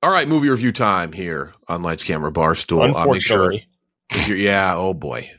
All right, movie review time here on Lights Camera Barstool. Make sure Unfortunately. oh boy.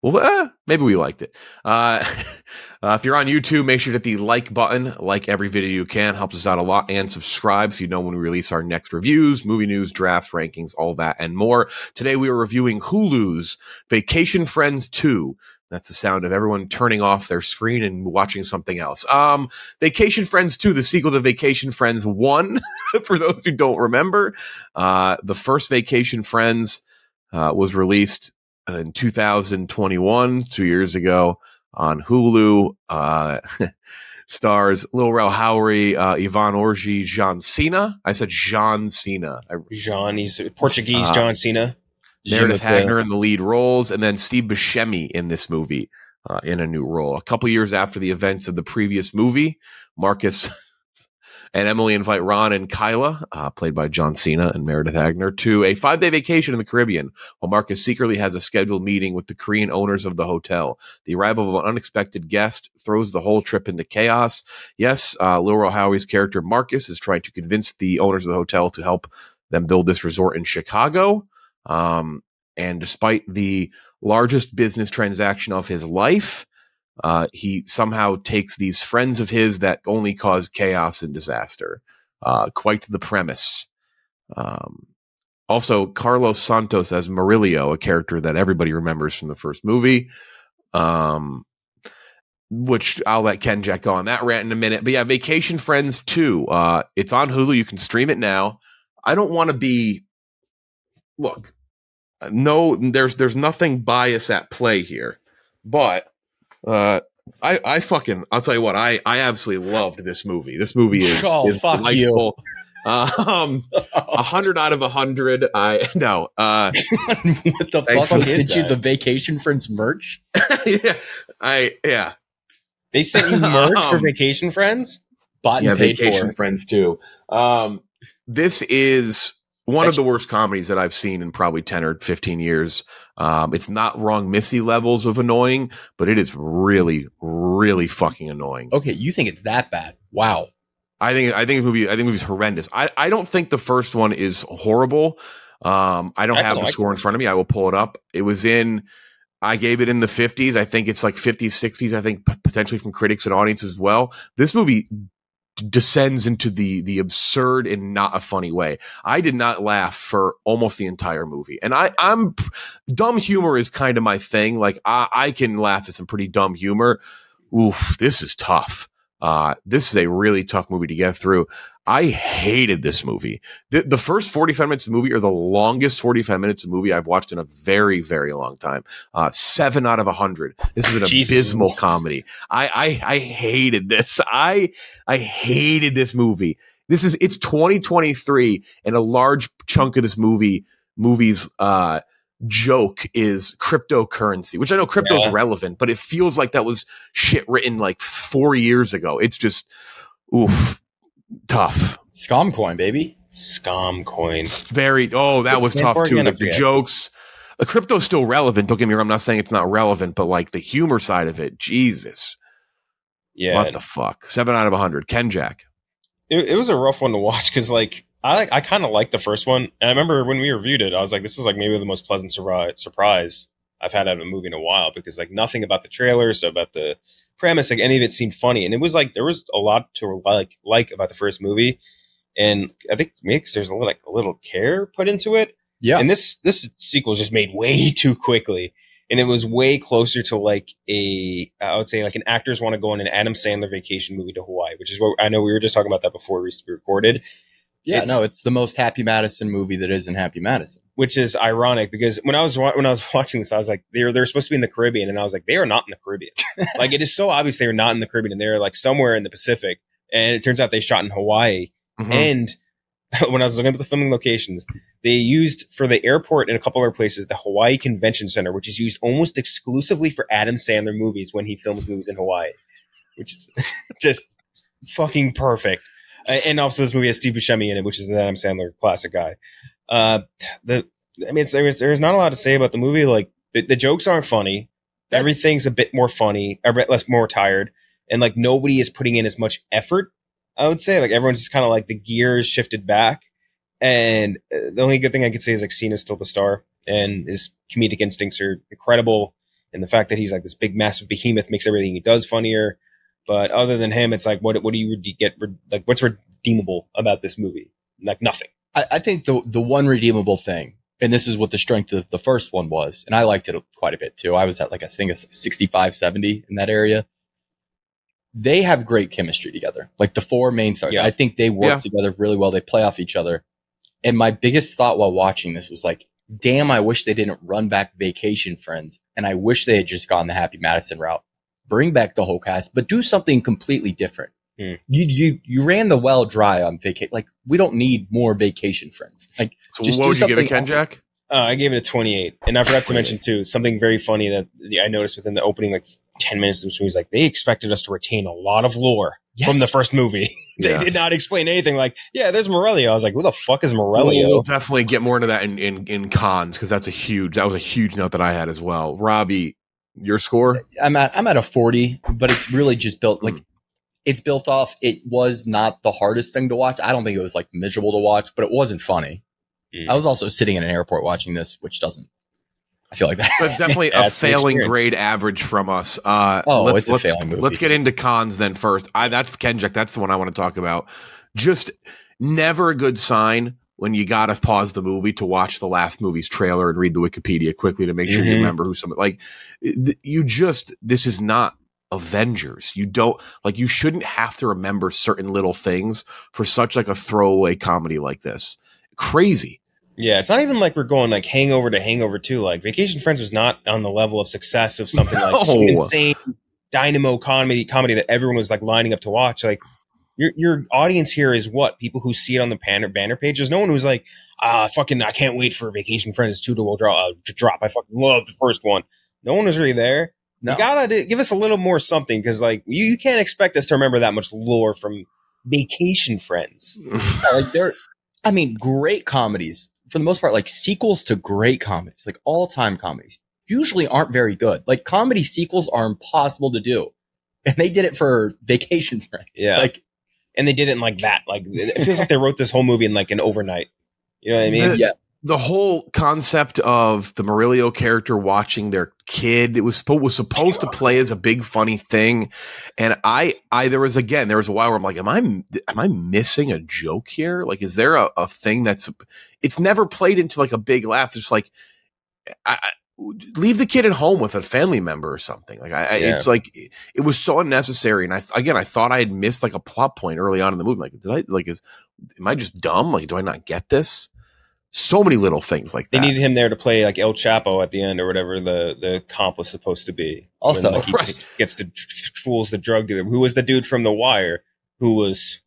Well, maybe we liked it. If you're on YouTube, make sure to hit the like button. Like every video you can. Helps us out a lot. And subscribe so you know when we release our next reviews, movie news, drafts, rankings, all that and more. Today we are reviewing Hulu's Vacation Friends 2. That's the sound of everyone turning off their screen and watching something else. Vacation Friends 2, the sequel to Vacation Friends 1, for those who don't remember. The first Vacation Friends was released in 2021, 2 years ago, on Hulu. Stars Lil Rel Howery, Yvonne Orji, John Cena. I said John Cena. He's Portuguese John Cena. Meredith Hagner in the lead roles, and then Steve Buscemi in this movie in a new role. A couple years after the events of the previous movie, Marcus and Emily invite Ron and Kyla, played by John Cena and Meredith Hagner, to a 5-day vacation in the Caribbean, while Marcus secretly has a scheduled meeting with the Korean owners of the hotel. The arrival of an unexpected guest throws the whole trip into chaos. Yes, Lil Rel Howery's character Marcus is trying to convince the owners of the hotel to help them build this resort in Chicago. And despite the largest business transaction of his life, he somehow takes these friends of his that only cause chaos and disaster. Quite the premise. Also, Carlos Santos as Murillo, a character that everybody remembers from the first movie, which I'll let Ken Jack go on that rant in a minute. But yeah, Vacation Friends 2. It's on Hulu. You can stream it now. I don't want to be... Look, no, there's nothing bias at play here. But... I'll tell you what, I absolutely loved this movie. This movie is fuck delightful. You. 100 out of 100. What the fuck sent you the Vacation Friends merch? yeah. They sent you merch for Vacation Friends? Bought and paid Vacation for. Friends too. This is one of the worst comedies that I've seen in probably 10 or 15 years. It's not Wrong Missy levels of annoying, but it is really, really fucking annoying. Okay, you think it's that bad? Wow. I think the movie's horrendous. I don't think the first one is horrible. I don't have the score in front of me. I will pull it up. I gave it in the 50s. I think it's like 50s, 60s. I think potentially from critics and audience as well. This movie descends into the absurd in not a funny way. I did not laugh for almost the entire movie. And I'm dumb humor is kind of my thing. Like I can laugh at some pretty dumb humor. Oof, this is tough. This is a really tough movie to get through. I hated this movie. The first 45 minutes of the movie are the longest 45 minutes of movie I've watched in a very, very long time. 7 out of 100. This is an abysmal comedy. I hated this. I hated this movie. It's 2023, and a large chunk of this movie's joke is cryptocurrency, which I know crypto is relevant, but it feels like that was shit written like 4 years ago. It's just, tough. Scam coin, baby. Scam coin. That was tough too. Like the jokes. Crypto's still relevant. Don't get me wrong. I'm not saying it's not relevant, but like the humor side of it, Jesus. Yeah. What the fuck? 7 out of 100. Ken Jack. It was a rough one to watch because like I kind of liked the first one, and I remember when we reviewed it, I was like, this is like maybe the most pleasant surprise I've had out of a movie in a while, because like nothing about the trailers, about the premise, like any of it seemed funny, and it was like there was a lot to like about the first movie, and I think maybe because there's a little care put into it. Yeah, and this sequel was just made way too quickly, and it was way closer to like I would say like an actors want to go on an Adam Sandler vacation movie to Hawaii, which is what I know we were just talking about that before we recorded. It's the most Happy Madison movie that isn't Happy Madison, which is ironic because when I was watching this, I was like, they're supposed to be in the Caribbean, and I was like, they are not in the Caribbean. Like, it is so obvious they are not in the Caribbean, and they're like somewhere in the Pacific. And it turns out they shot in Hawaii. Mm-hmm. And when I was looking at the filming locations, they used for the airport and a couple other places the Hawaii Convention Center, which is used almost exclusively for Adam Sandler movies when he films movies in Hawaii, which is just fucking perfect. And also, this movie has Steve Buscemi in it, which is an Adam Sandler classic guy. There's not a lot to say about the movie. Like the jokes aren't funny. Everything's a bit more funny, a bit more tired, and like nobody is putting in as much effort I would say like everyone's just kind of like the gears shifted back, and the only good thing I could say is like Cena's still the star, and his comedic instincts are incredible, and the fact that he's like this big massive behemoth makes everything he does funnier. But other than him, it's like what do you get like what's redeemable about this movie? Like nothing. I think the one redeemable thing, and this is what the strength of the first one was, and I liked it quite a bit too. I was at like I think a 65, 70 in that area. They have great chemistry together. Like the four main stars. Yeah. I think they work together really well. They play off each other. And my biggest thought while watching this was like, damn, I wish they didn't run back Vacation Friends. And I wish they had just gone the Happy Madison route. Bring back the whole cast, but do something completely different. You ran the well dry on Vacation. Like, we don't need more Vacation Friends. Like, so just what would you give it, Ken Jack? I gave it a 28. And I forgot to mention, too, something very funny that I noticed within the opening, like, 10 minutes of this movie is like, they expected us to retain a lot of lore from the first movie. They did not explain anything. Like, yeah, there's Morello. I was like, who the fuck is Morello? We'll definitely get more into that in cons, because that was a huge note that I had as well. Robbie, your score? I'm at a 40, but it's really just built like it's built off. It was not the hardest thing to watch. I don't think it was like miserable to watch, but it wasn't funny. I was also sitting in an airport watching this, which doesn't. I feel like that. So it's definitely a failing grade average from us. It's a failing movie. Let's get into cons then first. That's Kenjak. That's the one I want to talk about. Just never a good sign when you got to pause the movie to watch the last movie's trailer and read the Wikipedia quickly to make sure you remember who some like this is not Avengers. You shouldn't have to remember certain little things for such like a throwaway comedy like this. Crazy. Yeah, it's not even like we're going like Hangover to Hangover 2. Like Vacation Friends was not on the level of success of something like some insane dynamo comedy that everyone was like lining up to watch. Like your audience here is what? People who see it on the banner page. There's no one who's like, I can't wait for Vacation Friends 2 to drop. I fucking love the first one. No one was really there. No. You gotta give us a little more something, because like you can't expect us to remember that much lore from Vacation Friends. Great comedies. For the most part, like sequels to great comedies, like all-time comedies, usually aren't very good. Like comedy sequels are impossible to do. And they did it for Vacation Friends. Yeah. And they did it in like that. Like it feels like they wrote this whole movie in like an overnight. You know what I mean? The whole concept of the Murillo character watching their kid, it was supposed to play as a big funny thing. And there was a while where I'm like, am I missing a joke here? Like, is there a thing it's never played into like a big laugh. It's like, leave the kid at home with a family member or something. Like it's like, it was so unnecessary. And I thought I had missed like a plot point early on in the movie. Like, am I just dumb? Like, do I not get this? So many little things like that. They needed him there to play like El Chapo at the end or whatever the comp was supposed to be. Also, when, like, he gets to fools the drug dealer, who was the dude from The Wire, who was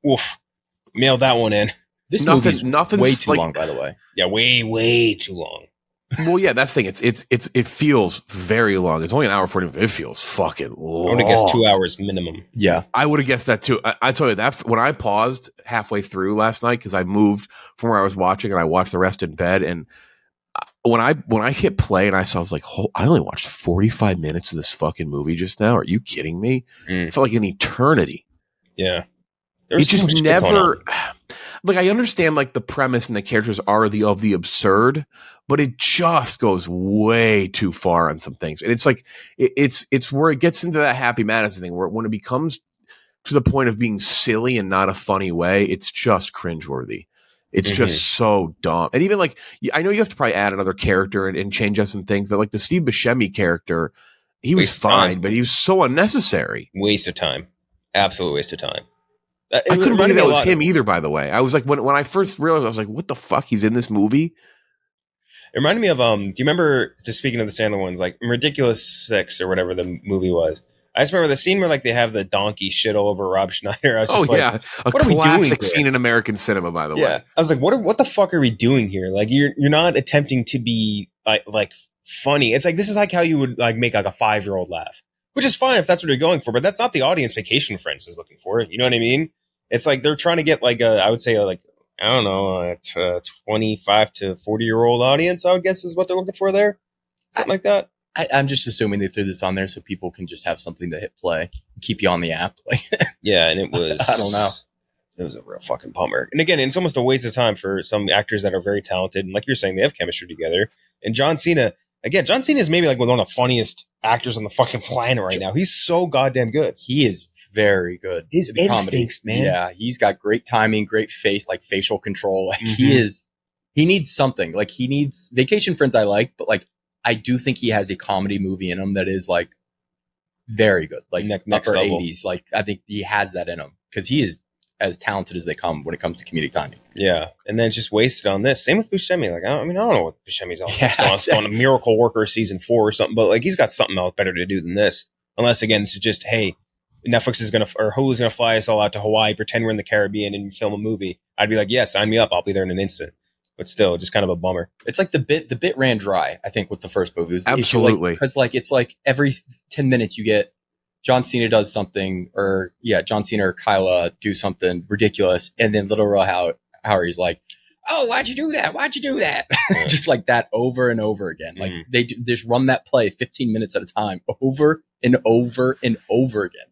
mailed that one in. This movie's way too long, by the way. Yeah, way too long. Well, yeah, that's the thing. It feels very long. It's only an hour 40 minutes. It feels fucking long. I would have guessed 2 hours minimum. Yeah, I would have guessed that too. I told you that when I paused halfway through last night, because I moved from where I was watching and I watched the rest in bed. And when I hit play and I was like, I only watched 45 minutes of this fucking movie just now. Are you kidding me? It felt like an eternity. Yeah. It just never, like, I understand like the premise and the characters are of the absurd, but it just goes way too far on some things. And it's like, it's where it gets into that Happy Madison thing, where when it becomes to the point of being silly and not a funny way, it's just cringeworthy. It's just so dumb. And even like, I know you have to probably add another character and change up some things, but like the Steve Buscemi character, he was fine, but he was so unnecessary. Waste of time. Absolute waste of time. I couldn't believe that was him either, by the way. I was like, when I first realized, I was like, what the fuck? He's in this movie? It reminded me of, do you remember, just speaking of the Sandler ones, like Ridiculous 6 or whatever the movie was? I just remember the scene where like they have the donkey shit all over Rob Schneider. I was just a classic scene in American cinema, by the way. I was like, what the fuck are we doing here? Like, you're not attempting to be like funny. It's like, this is like how you would like make like a 5-year-old laugh, which is fine if that's what you're going for, but that's not the audience Vacation Friends is looking for. You know what I mean? It's like they're trying to get like I would say like, I don't know, a 25 to 40-year-old audience, I would guess is what they're looking for there. Something like that. I'm just assuming they threw this on there so people can just have something to hit play, keep you on the app. Like, yeah, and it was. I don't know. It was a real fucking bummer. And again, it's almost a waste of time for some actors that are very talented. And like you're saying, they have chemistry together. And John Cena, again, John Cena is maybe like one of the funniest actors on the fucking planet right now. He's so goddamn good. He is very good. His instincts, man. Yeah, he's got great timing, great face, like facial control. Like he needs something. Like he needs Vacation Friends I like, but like I do think he has a comedy movie in him that is like very good. Like next upper level. 80s. Like I think he has that in him because he is as talented as they come when it comes to comedic timing. Yeah. And then it's just wasted on this. Same with Buscemi. Like, I don't know what Buscemi's on a Miracle Worker season 4 or something, but like he's got something else better to do than this. Unless again, this is just, hey, Netflix is going to, or Hulu's going to fly us all out to Hawaii, pretend we're in the Caribbean and film a movie. I'd be like, yeah, sign me up. I'll be there in an instant. But still, just kind of a bummer. It's like the bit ran dry, I think, with the first movie. It was the Absolutely. Because like, it's like every 10 minutes you get John Cena does something, or John Cena or Kyla do something ridiculous. And then Little Ro Howie's like, oh, why'd you do that? Why'd you do that? Yeah. Just like that over and over again. Like they just run that play 15 minutes at a time over and over and over again.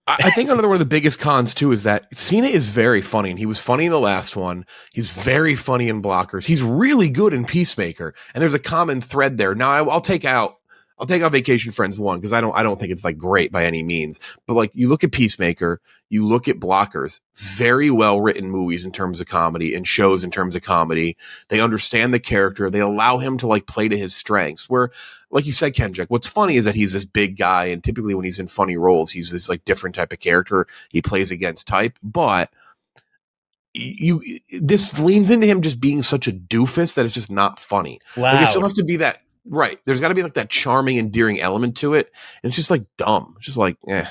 I think another one of the biggest cons too is that Cena is very funny, and he was funny in the last one. He's very funny in Blockers. He's really good in Peacemaker, and there's a common thread there. Now I'll take out Vacation Friends 1 because I don't think it's like great by any means. But like you look at Peacemaker, you look at Blockers, very well written movies in terms of comedy and shows in terms of comedy. They understand the character. They allow him to like play to his strengths. Where, like you said, Kendrick, what's funny is that he's this big guy, and typically when he's in funny roles, he's this like different type of character. He plays against type, but this leans into him just being such a doofus that it's just not funny. Like, it still has to be that. Right. There's got to be like that charming, endearing element to it. And it's just like dumb. It's just like, eh.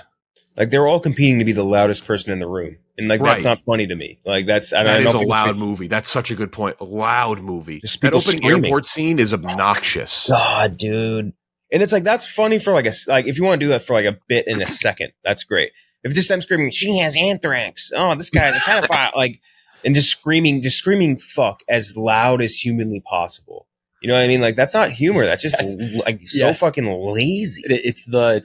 Like they're all competing to be the loudest person in the room. And like, that's not funny to me. Like that is a loud movie. That's such a good point. A loud movie. That opening airport scene is obnoxious. God, dude. And it's like, that's funny for like if you want to do that for like a bit in a second, that's great. If just I'm screaming, she has anthrax. Oh, this guy's a pedophile. Like, and just screaming fuck as loud as humanly possible. You know what I mean? Like that's not humor. That's just so fucking lazy. It's the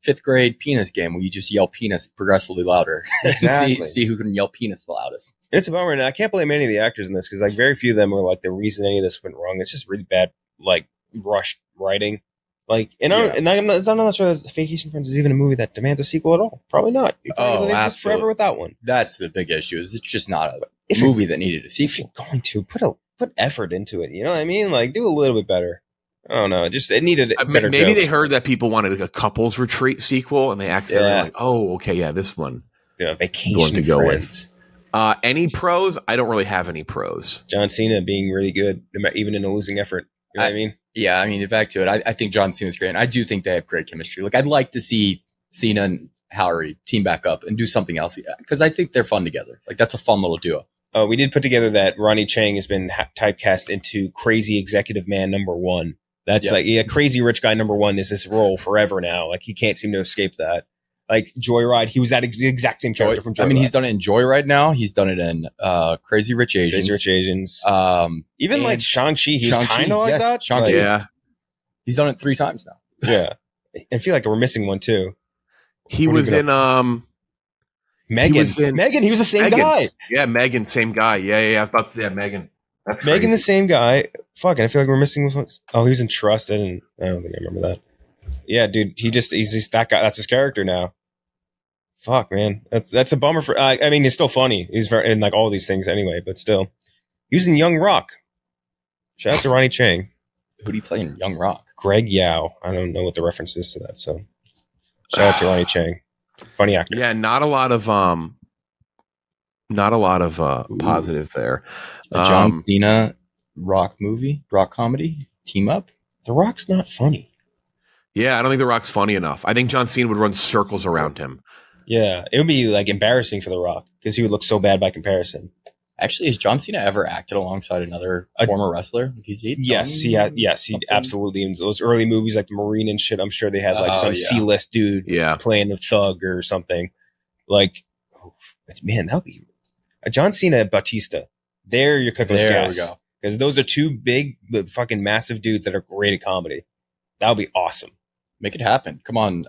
5th grade penis game where you just yell penis progressively louder. Exactly. see who can yell penis the loudest. It's a bummer, and I can't blame any of the actors in this because like very few of them were like the reason any of this went wrong. It's just really bad, like rushed writing. Like, I'm not sure that Vacation Friends is even a movie that demands a sequel at all. Probably not. Absolutely. Just forever with that one. That's the big issue. Is it's just not a movie that needed a sequel. If you're going to put effort into it, you know what I mean? Like, do a little bit better. I don't know. It needed better. Maybe jokes. they heard that people wanted a couples retreat sequel, and they accidentally like, oh, okay, yeah, this one. Yeah, Vacation Friends. Any pros? I don't really have any pros. John Cena being really good, even in a losing effort. You know what I mean? Yeah, I mean, back to it. I think John Cena's great, and I do think they have great chemistry. Like, I'd like to see Cena and Howery team back up and do something else, because I think they're fun together. Like, that's a fun little duo. We did put together that Ronnie Chang has been typecast into crazy executive man #1. That's crazy rich guy #1 is this role forever now. Like he can't seem to escape that. Like Joyride, he was that exact same character from Joyride. I mean, he's done it in Joyride now. He's done it in Crazy Rich Asians. Crazy Rich Asians. Even like Shang-Chi, he was kind of like that. Shang-Chi. Yeah. He's done it 3 times now. Yeah. I feel like we're missing one too. He was in Megan. Megan, he was the same guy. Yeah, Megan, same guy. Yeah. I was about to say Megan. That's Megan, crazy. the same guy. Fuck, I feel like we're missing one. Oh, he was in Trust. I don't think I remember that. Yeah, dude, he's just that guy. That's his character now. Fuck, man, that's a bummer for. I mean, he's still funny. He's very in like all these things anyway, but still, he was in Young Rock. Shout out to Ronnie Chang. Who do you play in Young Rock? Greg Yao. I don't know what the reference is to that. So, shout out to Ronnie Chang. Funny actor. Yeah, not a lot of positive there. A John Cena rock comedy team up. The Rock's not funny. Yeah, I don't think The Rock's funny enough. I think John Cena would run circles around him. Yeah, it would be like embarrassing for The Rock because he would look so bad by comparison. Actually, has John Cena ever acted alongside another former wrestler? Yes, he absolutely. In those early movies like the Marine and shit, I'm sure they had like some C-list dude playing the thug or something. Like, man, that would be a John Cena Batista. There you cook those gas. There we go. Because those are 2 big, fucking massive dudes that are great at comedy. That would be awesome. Make it happen. Come on.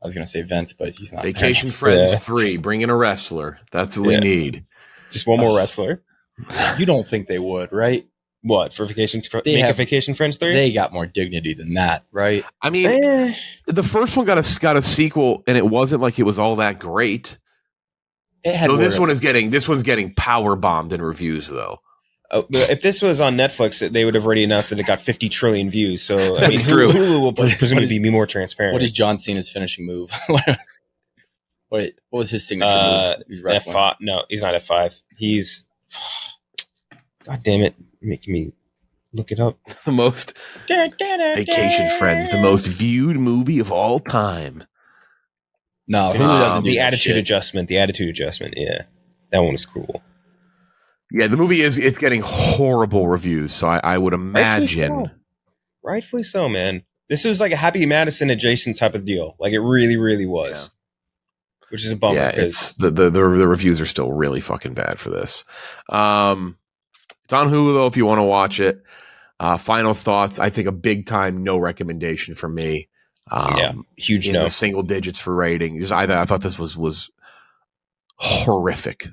I was going to say Vince, but he's not. Vacation Friends 3. Bring in a wrestler. That's what we need. Just one more wrestler. You don't think they would, right? What for Vacation Friends 3? They got more dignity than that, right? I mean, the first one got a sequel, and it wasn't like it was all that great. So this one's getting power bombed in reviews, though. Oh, if this was on Netflix, they would have already announced that it got 50 trillion views. So I mean, true. Hulu will presumably be more transparent. What is John Cena's finishing move? what was his signature move? He's wrestling. F5. No, he's not F5. He's. God damn it! Making me look it up. The most Vacation Friends, the most viewed movie of all time. No, Hulu doesn't do the that attitude shit. adjustment. The attitude adjustment. Yeah, that one is cool. Yeah, the movie it's getting horrible reviews, so I would imagine. Rightfully so, man. This was like a Happy Madison adjacent type of deal. Like it really, really was. Yeah. Which is a bummer. Yeah, it's the reviews are still really fucking bad for this. It's on Hulu though if you want to watch it. Final thoughts. I think a big time no recommendation for me. Huge in no. The single digits for rating. I thought this was horrific.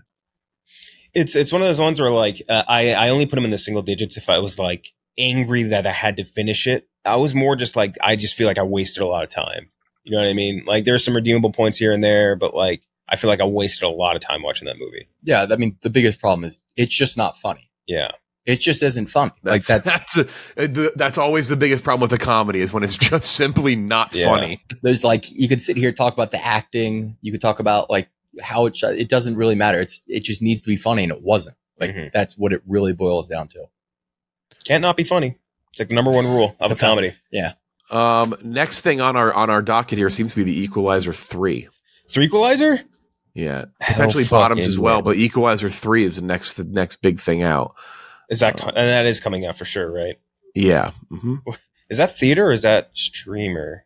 It's one of those ones where like I only put them in the single digits if I was like angry that I had to finish it. I was more just like I just feel like I wasted a lot of time. You know what I mean? Like there's some redeemable points here and there, but like I feel like I wasted a lot of time watching that movie. Yeah, I mean the biggest problem is it's just not funny. Yeah. It just isn't funny. That's always the biggest problem with a comedy is when it's just simply not funny. There's like you could sit here and talk about the acting. You could talk about like how it doesn't really matter. It just needs to be funny, and it wasn't. Like that's what it really boils down to. Can't not be funny. It's like the number one rule of a comedy. Yeah. Next thing on our docket here seems to be the Equalizer 3. 3 Equalizer? Yeah, potentially Bottoms as well, but Equalizer 3 is the next big thing out. Is that and that is coming out for sure, right? Yeah. Mm-hmm. Is that theater or is that streamer?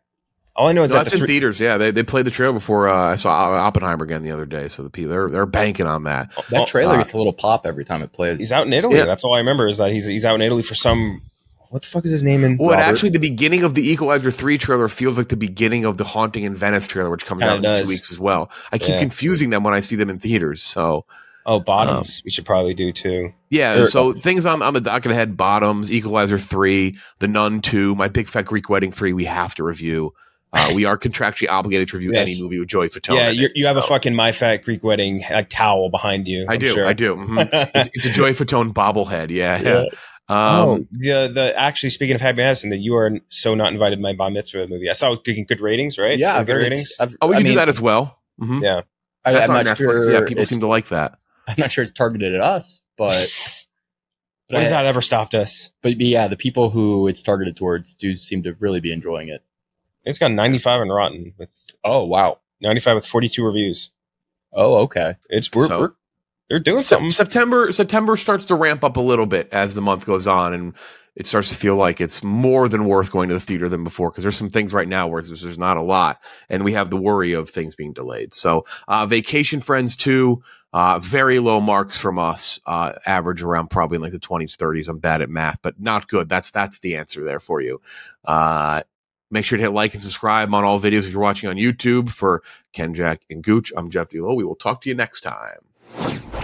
All I know is that's in theaters. Yeah, they played the trailer before. I saw Oppenheimer again the other day, so they're banking on that. That trailer gets a little pop every time it plays. He's out in Italy. Yeah. That's all I remember is that he's out in Italy for some. What the fuck is his name? Well, actually, the beginning of the Equalizer 3 trailer feels like the beginning of the Haunting in Venice trailer, which comes out in 2 weeks as well. I keep confusing them when I see them in theaters. So, Bottoms, we should probably do too. Yeah, so things on the docket ahead: Bottoms, Equalizer 3, The Nun 2, My Big Fat Greek Wedding 3. We have to review. We are contractually obligated to review any movie with Joey Fatone. Yeah, you have a fucking My Fat Greek Wedding towel behind you. I do. Mm-hmm. It's a Joey Fatone bobblehead. Yeah. Actually, speaking of Happy Madison, that you are so not invited to my bar mitzvah movie. I saw it was getting good ratings, right? Yeah, good ratings. We can do that as well. Mm-hmm. Yeah, I'm not sure. Yeah, people seem to like that. I'm not sure it's targeted at us, but when has that ever stopped us? But yeah, the people who it's targeted towards do seem to really be enjoying it. It's got 95 on Rotten with 95 with 42 reviews. Oh, okay. They're doing something. September starts to ramp up a little bit as the month goes on, and it starts to feel like it's more than worth going to the theater than before because there's some things right now where there's not a lot, and we have the worry of things being delayed. So, Vacation Friends 2, very low marks from us, average around probably in like the 20s, 30s. I'm bad at math, but not good. That's the answer there for you. Make sure to hit like and subscribe on all videos if you're watching on YouTube. For Ken, Jack, and Gooch, I'm Jeff D'Lo. We will talk to you next time.